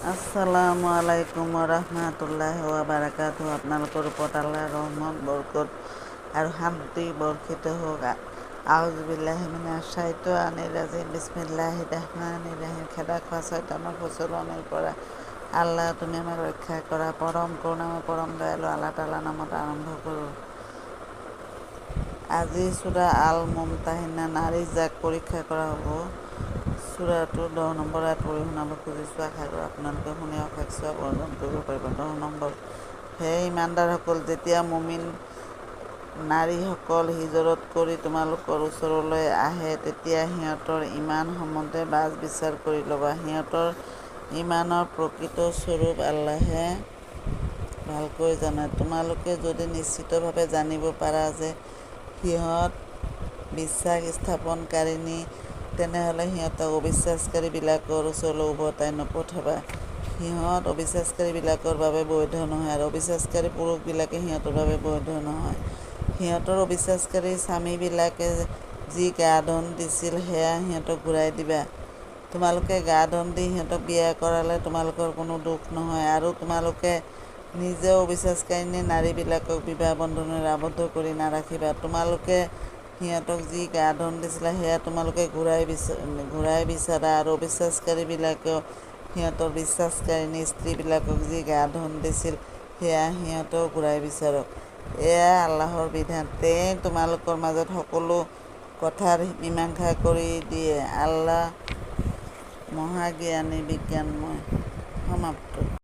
আসসালামু আলাইকুম ৰহমতুল্লাহি ওয়া বাৰাকাতুহু। আপোনালোকৰ ওপৰত আল্লাহৰ ৰহমত বৰকত আৰু শান্তি বৰ্ষিত হওক। আউযু বিল্লাহি মিনাশ শাইতানিৰ ৰাজিম। বিসমিল্লাহিৰ ৰহমানিৰ ৰহিম। খেদা খোৱা শয়তানৰ প্ৰচলনৰ পৰা আল্লাহ তুমি আমাক ৰক্ষা কৰা। পৰম কৰুণাময় পৰম দয়ালু আল্লাহ তাআলাৰ নামত আৰম্ভ কৰোঁ। আজি সূৰা আল মুমতাহিনা, নাৰী যাক পৰীক্ষা কৰা হ'ব, সূৰাটোৰ 10 নম্বৰ আয়াত পঢ়ি শুনাব খুজিছোঁ। আশা কৰোঁ আপোনালোকে শুনি অশেষ সওৱাব অৰ্জন কৰিব পাৰিব। 10 নম্বৰ। হে ইমানদাৰসকল, যেতিয়া মুমিন নাৰীসকল হিজৰত কৰি তোমালোকৰ ওচৰলৈ আহে, তেতিয়া সিহঁতৰ ইমান সম্বন্ধে বাজ বিচাৰ কৰি ল'বা। সিহঁতৰ ইমানৰ প্ৰকৃত স্বৰূপ আল্লাহে ভালকৈ জানে। তোমালোকে যদি নিশ্চিতভাৱে জানিব পাৰা যে সিহঁত বিশ্বাস স্থাপনকাৰিনী, তেনেহ'লে সিহঁতক অবিশ্বাসকাৰীবিলাকৰ ওচৰলৈ উভতাই নপঠাবা। সিহঁত অবিশ্বাসকাৰীবিলাকৰ বাবে বৈধ নহয়, আৰু অবিশ্বাসকাৰী পুৰুষবিলাকে সিহঁতৰ বাবে বৈধ নহয়। সিহঁতৰ অবিশ্বাসকাৰী স্বামীবিলাকে যি গা ধন দিছিল, সেয়া সিহঁতক ঘূৰাই দিবা। তোমালোকে গা ধন দি সিহঁতক বিয়া কৰালে তোমালোকৰ কোনো দোষ নহয়, আৰু তোমালোকে নিজেও অবিশ্বাসকাৰিনী নাৰীবিলাকক বিবাহ বন্ধনত আবদ্ধ কৰি নাৰাখিবা। তোমালোকে সিহঁতক যি গা ধন দিছিলা, সেয়া তোমালোকে ঘূৰাই বিচৰা, আৰু অবিশ্বাসকাৰীবিলাকেও সিহঁতৰ বিশ্বাসকাৰিনী স্ত্ৰীবিলাকক যি গা ধন দিছিল, সেয়া সিহঁতেও ঘূৰাই বিচাৰক। এয়া আল্লাহৰ বিধান। তেওঁই তোমালোকৰ মাজত সকলো কথাৰ মীমাংসা কৰি দিয়ে। আল্লাহ মহাজ্ঞানী বিজ্ঞানময়। সমাপ্ত।